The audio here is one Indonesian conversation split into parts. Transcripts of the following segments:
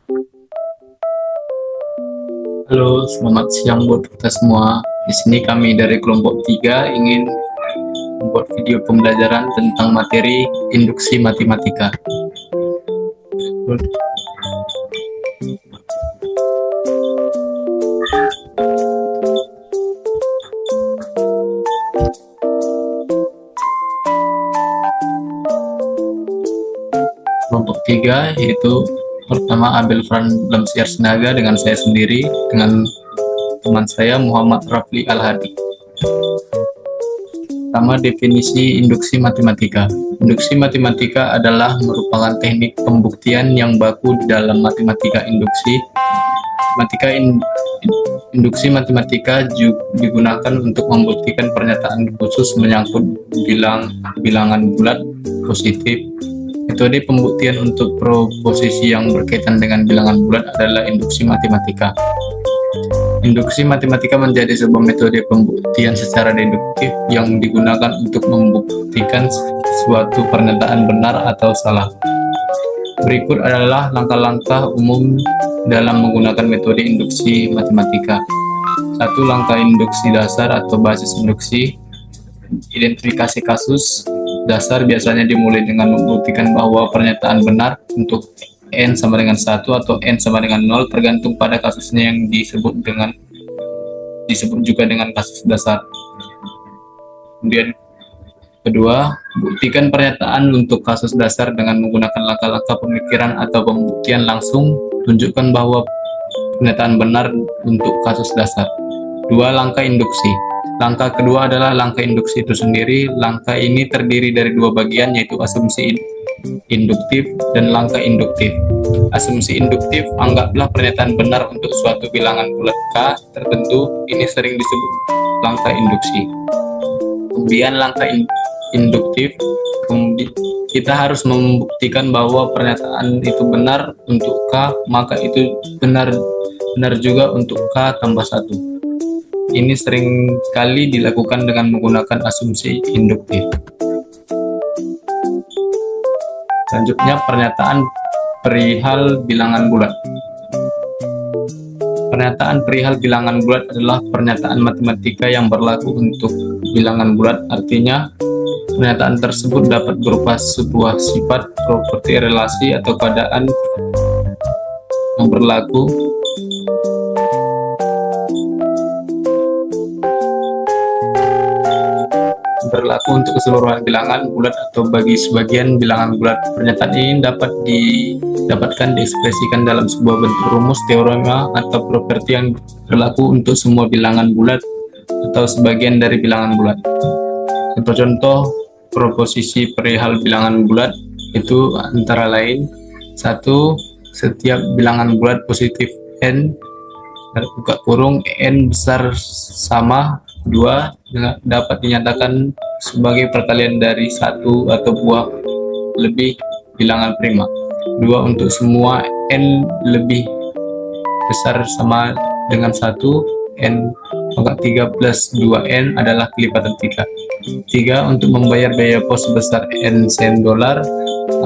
Halo, selamat siang buat kita semua. Di sini kami dari kelompok 3 ingin membuat video pembelajaran tentang materi induksi matematika. Kelompok 3 yaitu pertama ambil peran dalam siar senaga dengan saya sendiri, dengan teman saya Muhammad Rafli Al-Hadi. Pertama, definisi induksi matematika. Induksi matematika adalah merupakan teknik pembuktian yang baku di dalam matematika induksi. Induksi matematika juga digunakan untuk membuktikan pernyataan khusus menyangkut bilangan bulat positif. Metode pembuktian untuk proposisi yang berkaitan dengan bilangan bulat adalah induksi matematika. Induksi matematika menjadi sebuah metode pembuktian secara deduktif yang digunakan untuk membuktikan suatu pernyataan benar atau salah. Berikut adalah langkah-langkah umum dalam menggunakan metode induksi matematika. 1. Langkah induksi dasar atau basis induksi. Identifikasi kasus dasar biasanya dimulai dengan membuktikan bahwa pernyataan benar untuk n sama dengan 1 atau n sama dengan 0 tergantung pada kasusnya yang disebut juga dengan kasus dasar. Kemudian kedua, buktikan pernyataan untuk kasus dasar dengan menggunakan langkah-langkah pemikiran atau pembuktian langsung. Tunjukkan bahwa pernyataan benar untuk kasus dasar. 2. Langkah induksi. Langkah kedua adalah langkah induksi itu sendiri. Langkah ini terdiri dari dua bagian, yaitu asumsi induktif dan langkah induktif. Asumsi induktif, anggaplah pernyataan benar untuk suatu bilangan bulat K tertentu. Ini sering disebut langkah induksi. Kemudian langkah induktif, kita harus membuktikan bahwa pernyataan itu benar untuk K, maka itu benar juga untuk K tambah 1. Ini sering kali dilakukan dengan menggunakan asumsi induktif. Selanjutnya, pernyataan perihal bilangan bulat. Pernyataan perihal bilangan bulat adalah pernyataan matematika yang berlaku untuk bilangan bulat. Artinya, pernyataan tersebut dapat berupa sebuah sifat, properti, relasi, atau keadaan yang berlaku untuk keseluruhan bilangan bulat atau bagi sebagian bilangan bulat. Pernyataan ini dapat diekspresikan dalam sebuah bentuk rumus, teorema, atau properti yang berlaku untuk semua bilangan bulat atau sebagian dari bilangan bulat. Contoh-contoh proposisi perihal bilangan bulat itu antara lain: 1. Setiap bilangan bulat positif n buka kurung n besar sama 2 dapat dinyatakan sebagai perkalian dari 1 atau buah lebih bilangan prima. 2. Untuk semua n lebih besar sama dengan 1 n, maka 3 plus 2n adalah kelipatan 3. 3. Untuk membayar biaya pos sebesar n sen dolar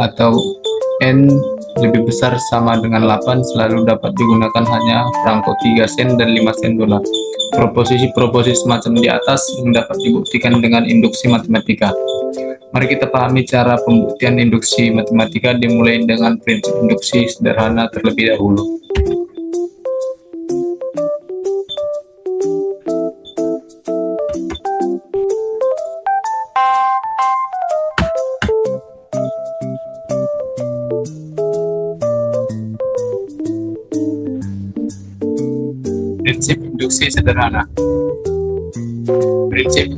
atau n lebih besar sama dengan 8 selalu dapat digunakan hanya perangko 3 sen dan 5 sen dolar. Proposisi semacam di atas yang dapat dibuktikan dengan induksi matematika. Mari kita pahami cara pembuktian induksi matematika, dimulai dengan prinsip induksi sederhana terlebih dahulu. Prinsip induksi sederhana. Prinsip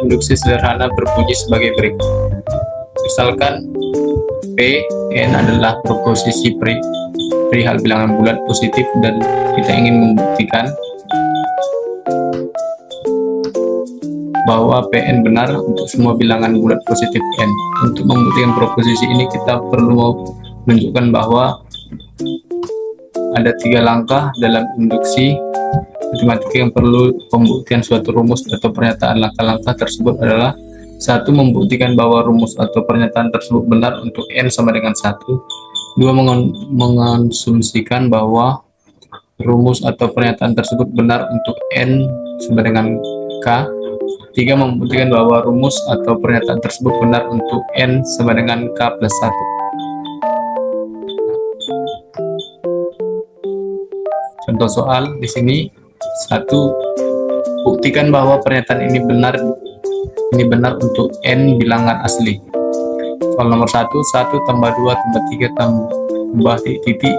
induksi sederhana berbunyi sebagai berikut. Misalkan P, N adalah proposisi perihal bilangan bulat positif dan kita ingin membuktikan bahwa Pn benar untuk semua bilangan bulat positif N. Untuk membuktikan proposisi ini kita perlu menunjukkan bahwa ada 3 langkah dalam induksi matematika yang perlu pembuktian suatu rumus atau pernyataan. Langkah-langkah tersebut adalah: 1. Membuktikan bahwa rumus atau pernyataan tersebut benar untuk n sama dengan 1. Dua, mengasumsikan bahwa rumus atau pernyataan tersebut benar untuk N sama dengan K. Tiga, membuktikan bahwa rumus atau pernyataan tersebut benar untuk N sama dengan K plus 1. Contoh soal di sini. Satu, buktikan bahwa pernyataan ini benar untuk N bilangan asli. Soal nomor 1, 1 tambah 2 tambah 3 tambah titik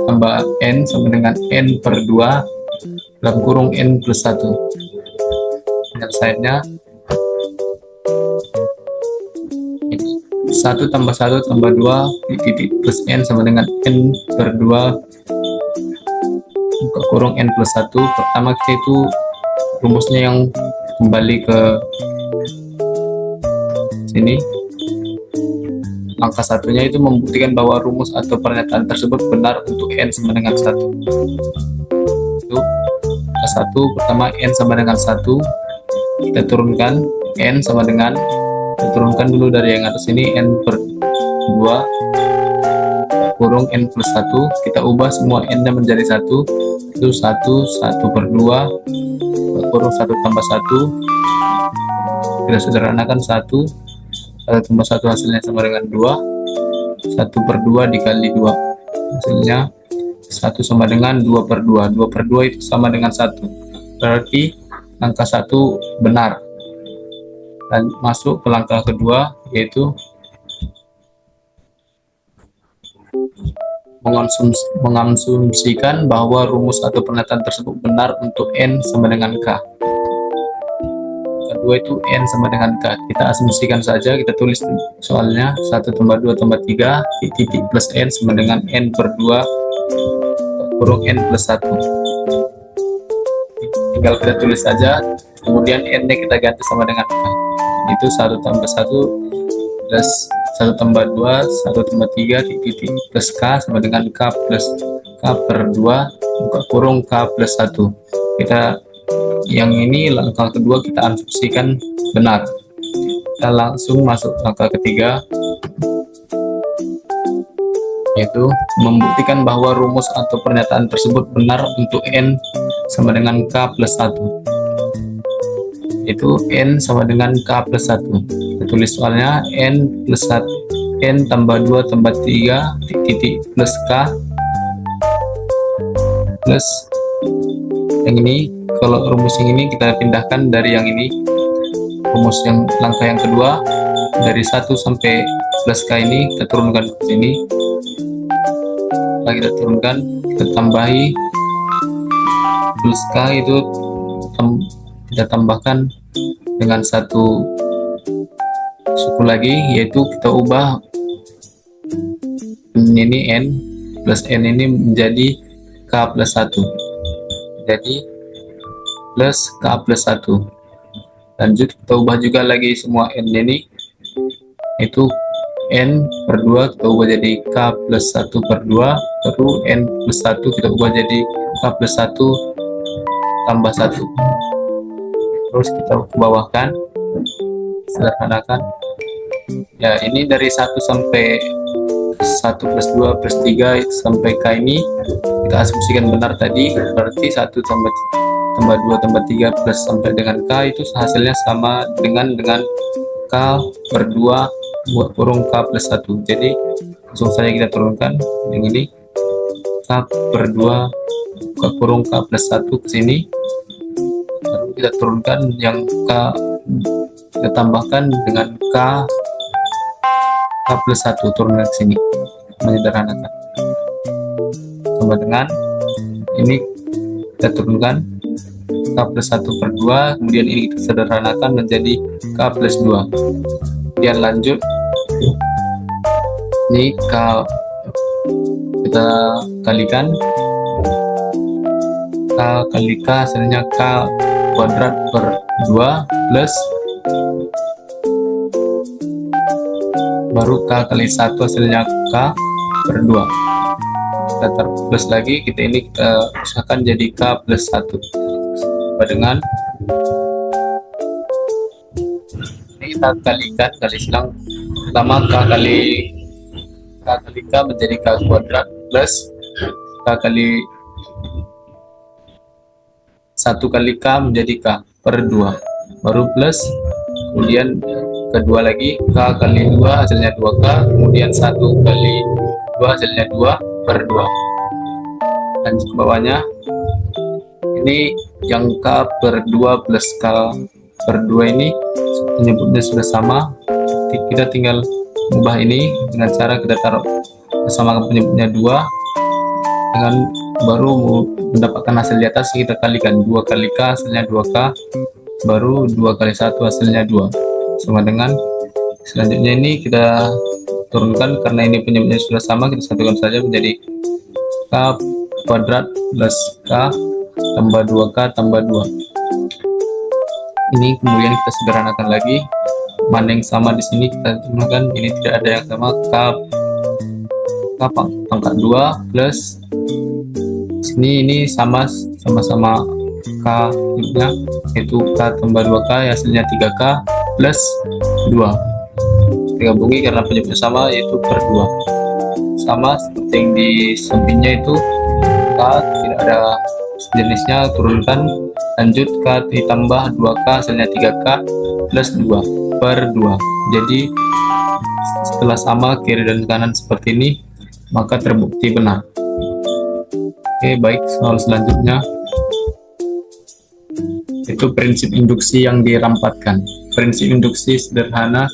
tambah N sama dengan N per 2 dalam kurung N plus 1. Penyelesaiannya 1 tambah 1 tambah 2 titik plus N sama dengan N per 2 buka kurung N plus 1. Pertama kita itu rumusnya yang kembali ke sini. Langkah satunya itu membuktikan bahwa rumus atau pernyataan tersebut benar untuk N sama dengan 1. Itu langkah 1, pertama N sama dengan 1. Kita turunkan N sama dengan, kita turunkan dulu dari yang atas ini N per 2 kurung N plus 1. Kita ubah semua N nya menjadi 1. Itu 1 per 2 kurung 1 tambah 1. Kita sederhanakan 1 tambah 1 hasilnya sama dengan 2. 1 per 2 dikali 2 hasilnya 1 sama dengan 2 per 2. 2 per 2 itu sama dengan 1. Berarti angka 1 benar. Dan masuk ke langkah kedua, yaitu mengasumsikan bahwa rumus atau pernyataan tersebut benar untuk N sama dengan K. Kedua itu N sama dengan K. Kita asumsikan saja, kita tulis soalnya 1 tambah 2 tambah 3 titik plus N sama dengan N per 2 kurung N plus 1. Tinggal kita tulis saja, kemudian N nya kita ganti sama dengan K. Itu 1 tambah 1 plus 1 tambah 2 1 tambah 3 titik plus K sama dengan K plus K per 2 buka kurung K plus 1. Kita yang ini langkah kedua kita asumsikan benar. Kita langsung masuk langkah ketiga, yaitu membuktikan bahwa rumus atau pernyataan tersebut benar untuk N sama dengan K plus 1. Itu N sama dengan K plus 1. Kita tulis soalnya N plus 1, N tambah 2 tambah 3 titik plus K plus yang ini. Kalau rumus yang ini kita pindahkan dari yang ini, rumus yang langkah yang kedua, dari 1 sampai plus K ini kita turunkan ke sini. Setelah kita turunkan, kita tambahi plus K itu kita tambahkan dengan satu suku lagi, yaitu kita ubah ini N plus N ini menjadi K plus 1. Jadi plus K plus 1. Lanjut kita ubah juga lagi semua N ini, itu N per 2 kita ubah jadi K plus 1 per 2, baru N plus 1 kita ubah jadi K plus 1 tambah 1. Terus kita bawahkan, sederhanakan ya. Ini dari 1 sampai 1 plus 2 plus 3 sampai K ini kita asumsikan benar tadi. Berarti 1 tambah 2 tambah 3 plus sampai dengan K itu hasilnya sama dengan K per 2 buat kurung K plus 1. Jadi langsung saja kita turunkan yang ini, K per 2 buka kurung K plus 1 ke sini. Lalu kita turunkan yang K, kita tambahkan dengan K plus 1, turunkan ke sini, menyederhanakan. Sama dengan ini kita turunkan K plus 1 per 2, kemudian ini kita sederhanakan menjadi K plus 2. Kemudian lanjut, ini K kita kalikan, K kali K hasilnya K kuadrat per 2 plus baru K kali 1 hasilnya K per 2. Kita plus lagi, kita ini kita usahakan jadi K plus 1 sama dengan ini kita kalikan, kali silang pertama K kali K kali K menjadi K kuadrat plus K kali 1 kali K menjadi K per 2, baru plus, kemudian kedua lagi K kali 2 hasilnya 2K, kemudian 1 kali 2 hasilnya 2 per 2. Lanjut ke bawahnya, ini yang K per 2 plus K per 2 ini penyebutnya sudah sama, kita tinggal ubah ini dengan cara kita taruh bersama penyebutnya 2, dengan baru mendapatkan hasil di atas kita kalikan 2 kali K hasilnya 2K, baru 2 kali 1 hasilnya 2, sama dengan selanjutnya ini kita turunkan karena ini penyebutnya sudah sama, kita satukan saja menjadi K kuadrat plus K tambah 2K tambah 2. Ini kemudian kita sederhanakan lagi, mana yang sama di sini kita gunakan, ini tidak ada yang sama, K pangkat 2 plus sini ini sama-sama K nya yaitu K tambah 2K hasilnya 3K plus 2, kita gabungi karena penyebutnya sama yaitu per 2, sama seperti yang di sampingnya itu K tidak ada jenisnya, turunkan, lanjut K ditambah 2K hasilnya 3K plus 2 per 2. Jadi setelah sama kiri dan kanan seperti ini maka terbukti benar. Oke, baik, soal selanjutnya itu prinsip induksi yang dirampatkan. Prinsip induksi sederhana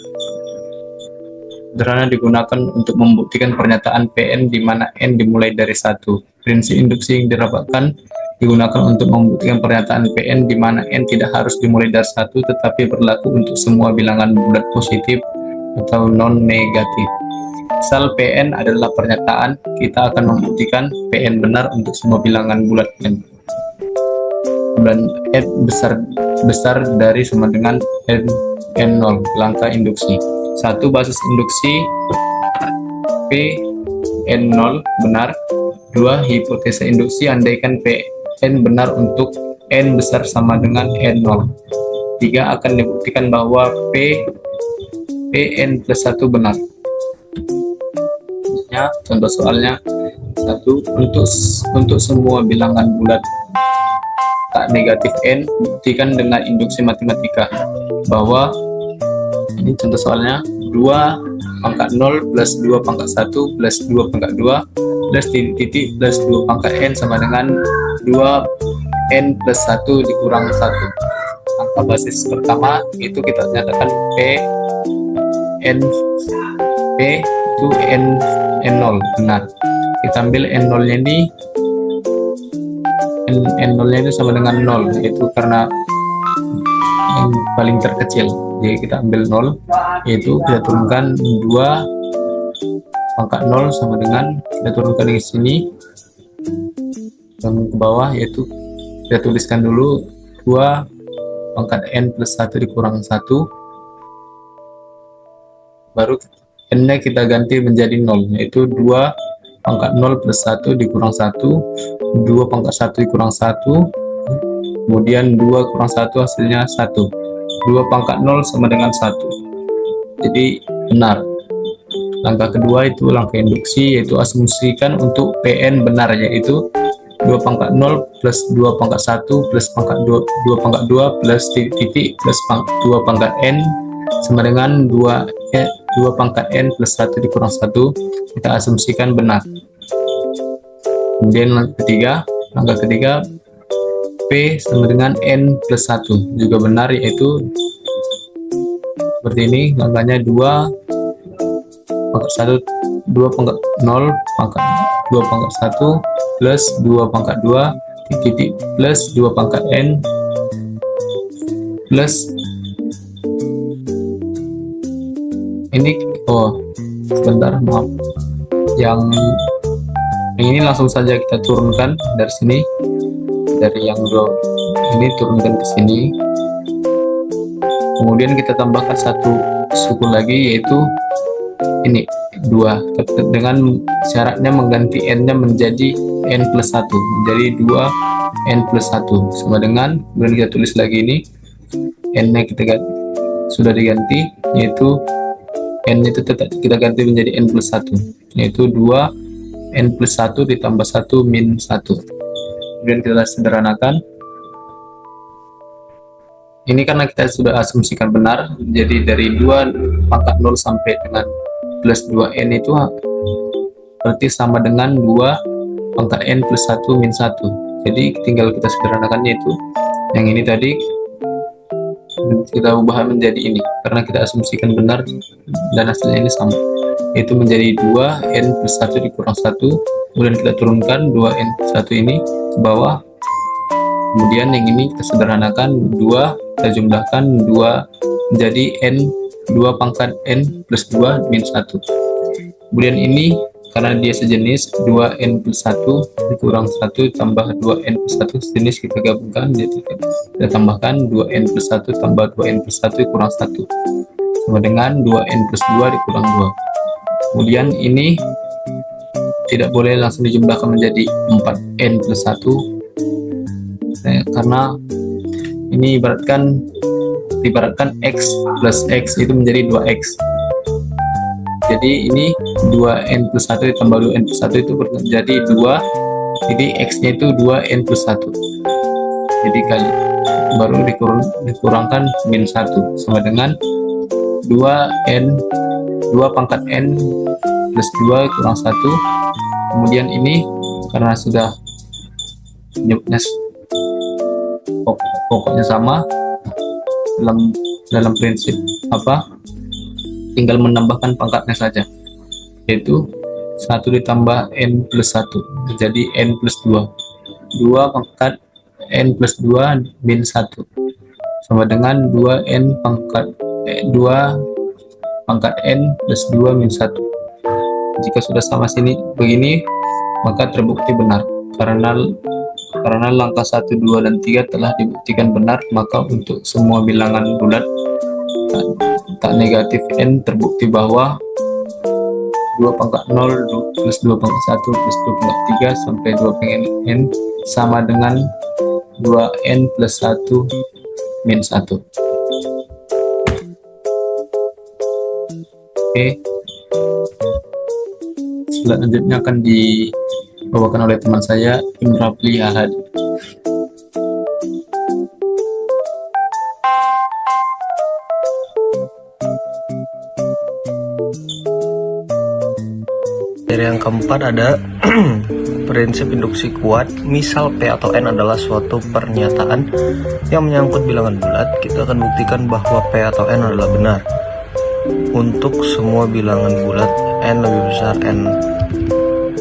digunakan untuk membuktikan pernyataan Pn di mana n dimulai dari 1. Prinsip induksi yang dirampatkan digunakan untuk membuktikan pernyataan Pn di mana n tidak harus dimulai dari 1 tetapi berlaku untuk semua bilangan bulat positif atau non negatif. Misal Pn adalah pernyataan, kita akan membuktikan Pn benar untuk semua bilangan bulat n, dan n besar dari sama dengan n0. Langkah induksi: 1. Basis induksi Pn0 benar. 2. Hipotesa induksi andaikan Pn benar untuk n besar sama dengan n0. 3. Akan dibuktikan bahwa Pn plus 1 benar. Contoh soalnya: 1. Untuk semua bilangan bulat tak negatif n, buktikan dengan induksi matematika bahwa, ini contoh soalnya, 2 pangkat 0 plus 2 pangkat 1 plus 2 pangkat 2 plus titik plus 2 pangkat n sama dengan 2n plus 1 dikurang 1. Angka basis pertama itu kita nyatakan P itu n0 benar. Kita ambil n0 nya ini, n0 nya itu sama dengan 0, yaitu karena yang paling terkecil, jadi kita ambil 0, yaitu kita turunkan 2 pangkat 0 sama dengan, kita turunkan di sini dan ke bawah, yaitu kita tuliskan dulu 2 pangkat n plus 1 dikurang 1, baru n nya kita ganti menjadi 0, yaitu 2 pangkat 0 plus 1 dikurang 1, 2 pangkat 1 dikurang 1, kemudian 2 kurang 1 hasilnya 1, 2 pangkat 0 sama dengan 1, jadi benar. Langkah kedua itu langkah induksi, yaitu asumsikan untuk Pn benar, yaitu 2 pangkat 0 plus 2 pangkat 1 plus pangkat 2 pangkat 2 plus titik plus 2 pangkat n sama dengan 2 pangkat n plus 1 dikurang 1, kita asumsikan benar. Kemudian langkah ketiga P sama dengan n plus 1 juga benar, yaitu seperti ini langkahnya: 2 pangkat 1 2 pangkat 0 pangkat 2 pangkat 1 plus 2 pangkat 2 titik plus 2 pangkat n plus ini, sebentar, maaf, yang ini langsung saja kita turunkan dari sini, dari yang ini turunkan ke sini, kemudian kita tambahkan satu suku lagi, yaitu ini 2, dengan syaratnya mengganti n nya menjadi n plus 1, menjadi 2 n plus 1 sama dengan, kemudian kita tulis lagi ini n nya kita sudah diganti, yaitu n itu tetap kita ganti menjadi n plus 1, yaitu 2n plus 1 ditambah 1 min 1. Kemudian kita sederhanakan. Ini karena kita sudah asumsikan benar, jadi dari 2 pangkat 0 sampai dengan plus 2n itu berarti sama dengan 2 pangkat n plus 1 min 1. Jadi tinggal kita sederhanakannya, itu yang ini tadi kita ubah menjadi ini, karena kita asumsikan benar dan hasilnya ini sama, yaitu menjadi 2n plus 1 dikurang 1. Kemudian kita turunkan 2n plus 1 ini ke bawah. Kemudian yang ini kita sederhanakan, 2 kita jumlahkan 2 menjadi n, 2 pangkat n plus 2 min 1. Kemudian ini karena dia sejenis, 2n plus 1 dikurang 1 tambah 2n plus 1 sejenis, kita gabungkan, jadi kita tambahkan 2n plus 1 tambah 2n plus 1 dikurang 1 sama dengan 2n plus 2 dikurang 2. Kemudian ini tidak boleh langsung dijumlahkan menjadi 4n plus 1 karena ini ibaratkan x plus x itu menjadi 2x. Jadi ini 2n plus 1 ditambah 2n plus 1 itu menjadi 2, jadi x nya itu 2n plus 1, jadi kali baru dikurangkan min 1 sama dengan 2 pangkat n plus 2 kurang 1. Kemudian ini karena sudah pokoknya sama, dalam prinsip tinggal menambahkan pangkatnya saja, yaitu 1 ditambah n plus 1 jadi n plus 2, 2 pangkat n plus 2 min 1 sama dengan 2n pangkat 2 pangkat n plus 2 min 1. Jika sudah sama sini begini, maka terbukti benar, karena langkah 1, 2, dan 3 telah dibuktikan benar, maka untuk semua bilangan bulat tak negatif n terbukti bahwa 2 pangkat 0 plus 2 pangkat 1 plus 2 pangkat 3 sampai 2 pangkat n sama dengan 2n plus 1 min 1. Oke. Selanjutnya akan dibawakan oleh teman saya, Imrafli Ahad. Dari yang keempat ada prinsip induksi kuat. Misal P atau N adalah suatu pernyataan yang menyangkut bilangan bulat, kita akan buktikan bahwa P atau N adalah benar untuk semua bilangan bulat N lebih besar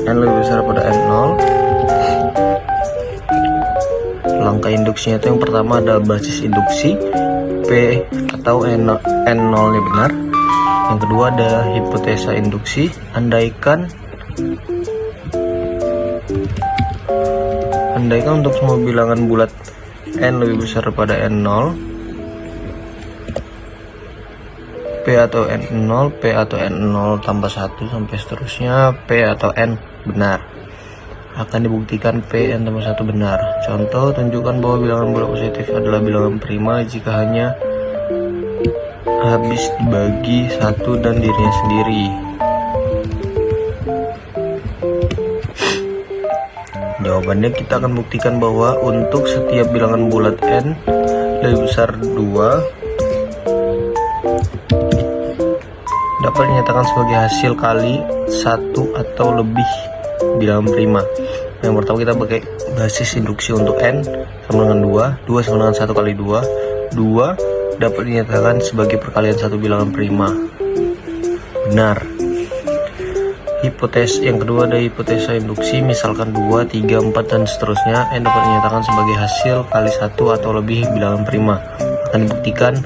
lebih besar pada N0. Langkah induksinya itu yang pertama adalah basis induksi P atau N0 nya benar. Yang kedua ada hipotesa induksi, andaikan untuk semua bilangan bulat N lebih besar daripada N0, P atau N0, P atau N0 tambah 1 sampai seterusnya, P atau N benar. Akan dibuktikan P N tambah 1 benar. Contoh, tunjukkan bahwa bilangan bulat positif adalah bilangan prima jika hanya habis dibagi 1 dan dirinya sendiri. Jawabannya kita akan buktikan bahwa untuk setiap bilangan bulat N lebih besar 2 dapat dinyatakan sebagai hasil kali 1 atau lebih bilangan prima. Yang pertama kita pakai basis induksi untuk N sama dengan 2 sama dengan 1 kali 2 dapat dinyatakan sebagai perkalian satu bilangan prima. Benar. Hipotesa yang kedua ada hipotesa induksi, misalkan 2, 3, 4 dan seterusnya, N dapat dinyatakan sebagai hasil kali 1 atau lebih bilangan prima. Akan dibuktikan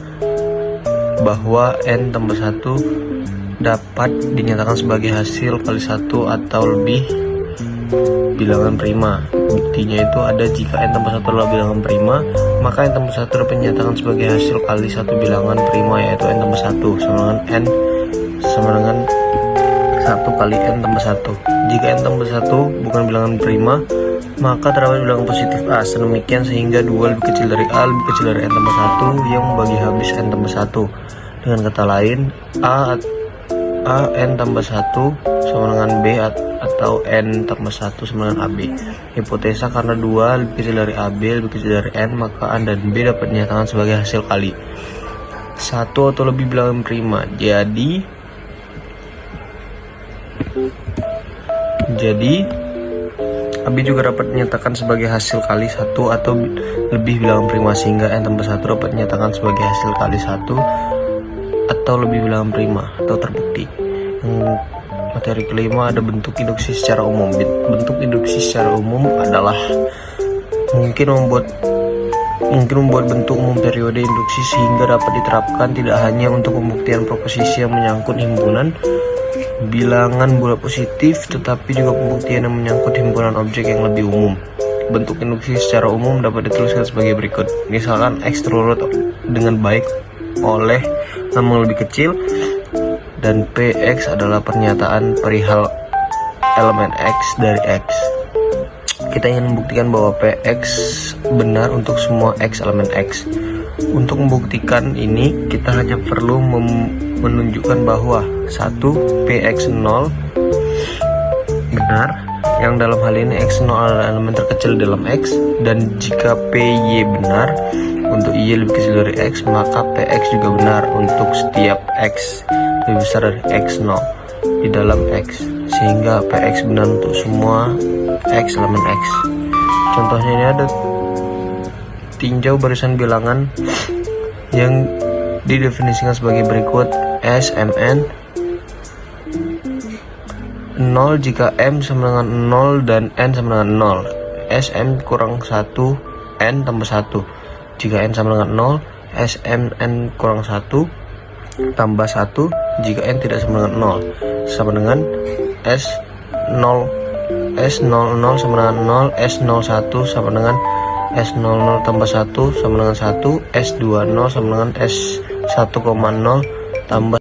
bahwa N tambah 1 dapat dinyatakan sebagai hasil kali 1 atau lebih bilangan prima. Buktinya itu ada jika N tambah 1 adalah bilangan prima, maka N tambah 1 dapat dinyatakan sebagai hasil kali 1 bilangan prima, yaitu N tambah 1 sama dengan N sama dengan 1 kali N tambah 1. Jika N tambah 1 bukan bilangan prima, maka terdapat bilangan positif A. Sedemikian sehingga 2 lebih kecil dari A lebih kecil dari N tambah 1 yang membagi habis N tambah 1. Dengan kata lain, A A N tambah 1 sama dengan B atau N tambah 1 sama dengan AB. Hipotesa karena 2 lebih kecil dari AB lebih kecil dari N, maka A dan B dapat dinyatakan sebagai hasil kali 1 atau lebih bilangan prima. Jadi AB juga dapat dinyatakan sebagai hasil kali 1 atau lebih bilangan prima, sehingga N tambah 1 dapat dinyatakan sebagai hasil kali 1 atau lebih bilangan prima atau terbukti. Materi kelima ada bentuk induksi secara umum. Bentuk induksi secara umum adalah mungkin membuat bentuk umum periode induksi sehingga dapat diterapkan tidak hanya untuk pembuktian proposisi yang menyangkut himpunan bilangan bulat positif, tetapi juga pembuktian yang menyangkut himpunan objek yang lebih umum. Bentuk induksi secara umum dapat dituliskan sebagai berikut. Misalkan X terurut dengan baik oleh nama lebih kecil, dan PX adalah pernyataan perihal elemen X dari X. Kita ingin membuktikan bahwa PX benar untuk semua X elemen X. Untuk membuktikan ini, kita hanya perlu menunjukkan bahwa 1. PX0 benar, yang dalam hal ini X0 adalah elemen terkecil dalam X, dan jika PY benar untuk Y lebih kecil dari X, maka PX juga benar untuk setiap X lebih besar dari X0 di dalam X, sehingga PX benar untuk semua X elemen X. Contohnya ini ada tinjau barisan bilangan yang didefinisikan sebagai berikut. SMN 0 jika M sama dengan 0 dan N sama dengan 0. SM kurang 1 N tambah 1. Jika N sama dengan 0, SMN kurang 1 tambah 1 jika N tidak sama dengan 0, sama dengan S0 S00 sama dengan 0, S01 sama dengan S00 tambah 1 sama dengan 1, S20 sama dengan S1,0 tambah